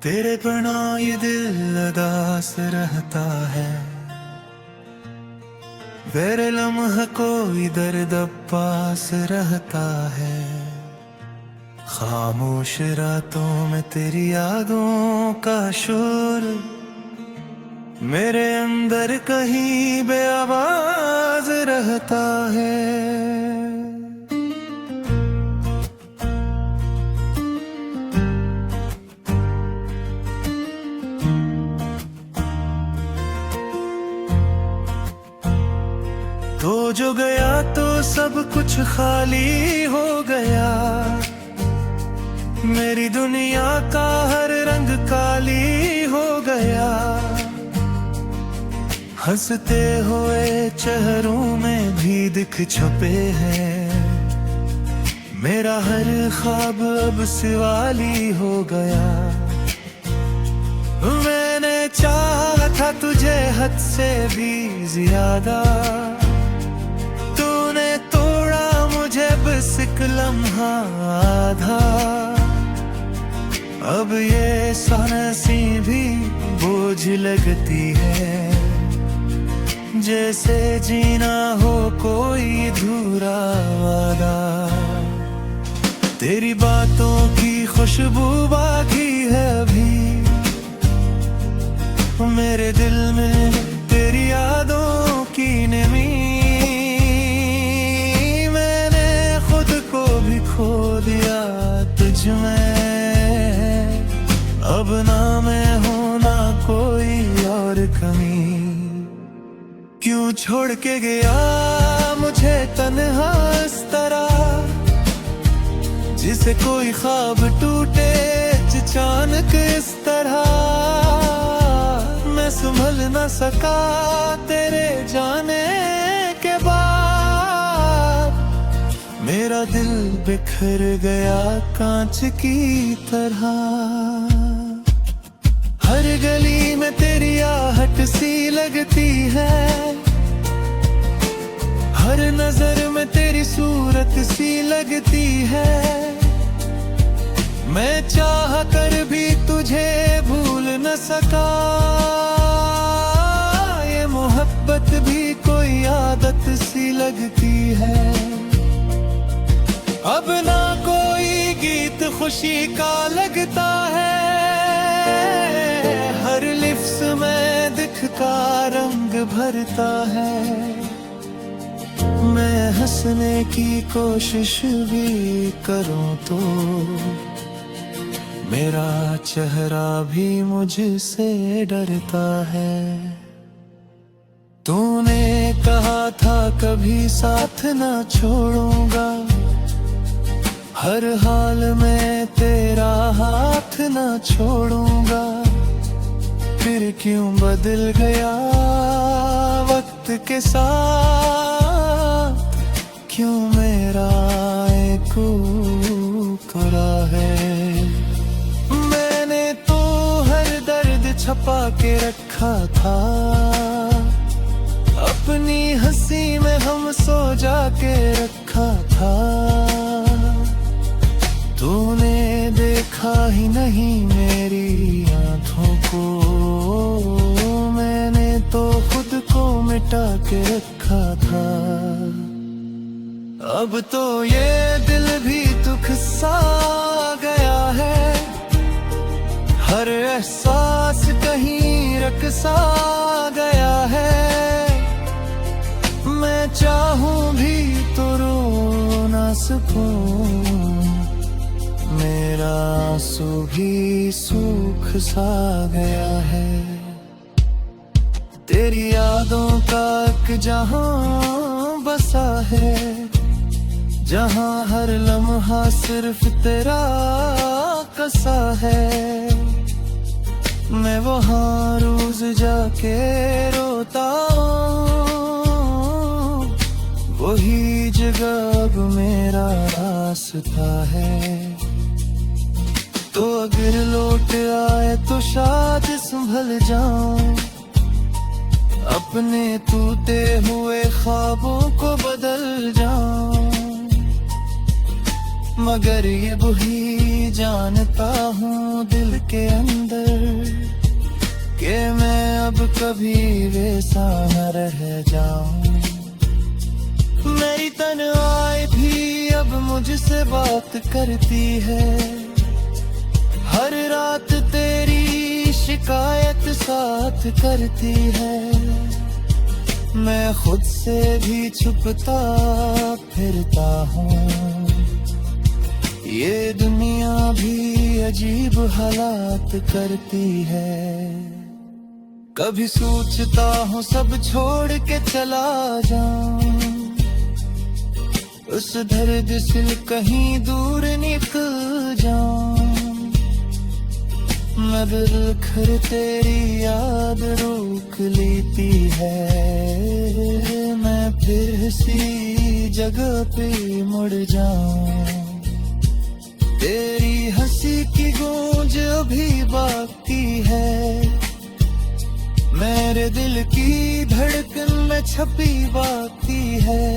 तेरे बिना ये दिल अदास रहता है, मेरे लम्हा कोई दर्द पास रहता है। खामोश रातों में तेरी यादों का शोर मेरे अंदर कहीं बेआवाज रहता है। तो जो गया तो सब कुछ खाली हो गया, मेरी दुनिया का हर रंग काली हो गया। हंसते हुए चेहरों में भी दिख छुपे हैं, मेरा हर ख्वाब अब सिवाली हो गया। मैंने चाहा था तुझे हद से भी ज्यादा, तूने तोड़ा मुझे बस एक लम्हा आधा। अब ये सांसें भी बोझ लगती है, जैसे जीना हो कोई अधूरा वादा। तेरी बातों की खुशबू बाकी है अभी मेरे दिल में, तेरी यादों की नमी। मैंने खुद को भी खो दिया तुझ में, अब ना मैं हूं ना कोई और कमी। क्यों छोड़ के गया मुझे तन्हा इस तरह, जिसे कोई ख्वाब टूटे अचानक इस तरह। मैं संभल न सका तेरे जाने के बाद, मेरा दिल बिखर गया कांच की तरह। हर गली में तेरी आहट सी लगती है, हर नजर में तेरी सूरत सी लगती है। मैं चाह कर भी तुझे भूल न सका, ये मोहब्बत भी कोई आदत सी लगती है। अब ना कोई गीत खुशी का लगता है, हर लिफ्स में दिख का रंग भरता है। मैं हंसने की कोशिश भी करूं तो मेरा चेहरा भी मुझसे डरता है। तूने कहा था कभी साथ ना छोड़ूंगा, हर हाल में तेरा हाथ ना छोड़ूंगा। फिर क्यों बदल गया वक्त के साथ, क्यों मेरा एक टुकड़ा है। मैंने तो हर दर्द छपा के रखा था, अपनी हंसी में हम सो जाके रखा था। तूने देखा ही नहीं मेरी आंखों को, मैंने तो खुद को मिटा के रखा था। अब तो ये दिल भी दुख सा गया है, हर एहसास कहीं रकसा गया है। मैं चाहूं भी तो रो ना सकूं, मेरा आंसू भी सूख सा गया है। तेरी यादों का एक जहां बसा है, जहां हर लम्हा सिर्फ तेरा कसा है। मैं वहां रोज जाके रोता हूँ, वही जगह अब मेरा रास्ता है। तो अगर लौट आए तो शायद संभल जाऊं, अपने टूटे हुए ख्वाबों को बदल जाऊं। मगर ये वही जानता हूँ दिल के अंदर कि मैं अब कभी वैसा न रह जाऊं। मेरी तन्हाई भी अब मुझसे बात करती है, हर रात तेरी शिकायत साथ करती है। मैं खुद से भी छुपता फिरता हूँ, ये दुनिया भी अजीब हालात करती है। कभी सोचता हूँ सब छोड़ के चला जाऊं, उस दर्द से कहीं दूर निकल जाऊं। मगर खर तेरी याद रोक लेती है, मैं फिर सी जगह पे मुड़ जाऊं। तेरी हंसी की गूंज अभी बाकी है, मेरे दिल की धड़कन में छपी बाकी है।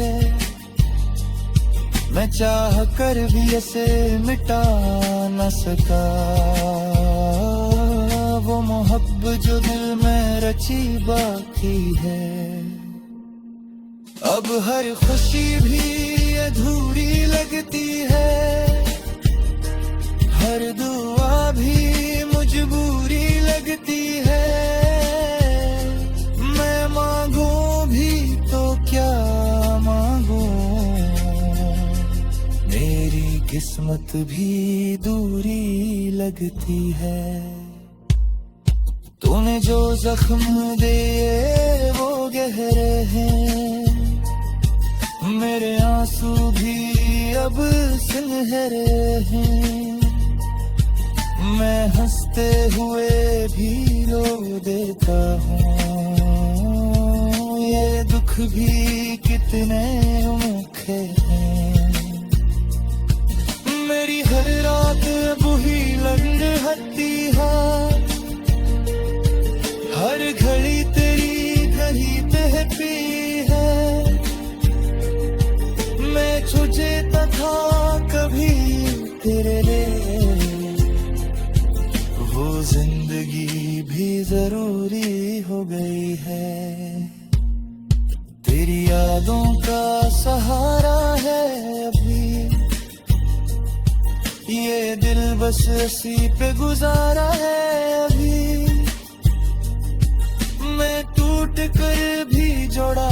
मैं चाह कर भी इसे मिटा न सका, वो मोहब्बत जो दिल में रची बाकी है। अब हर खुशी भी अधूरी लगती है, हर दुआ भी मजबूरी लगती है। मैं मांगूं भी तो क्या मांगूं, मेरी किस्मत भी दूरी लगती है। तूने जो जख्म दिए वो गहरे हैं, मेरे आंसू भी अब सुनहरे हैं। मैं हंसते हुए भी रो देता हूँ, ये दुख भी कितने अनोखे हैं। मेरी हर रात बुही लग हती है, हर घड़ी तेरी कहीं तहपी है। मैं तुझे तथा कभी तेरे लिए, वो जिंदगी भी जरूरी हो गई है। तेरी यादों का सहारा है अभी, ये दिल बस इसी पे गुजारा है अभी। मैं टूट कर भी जोड़ा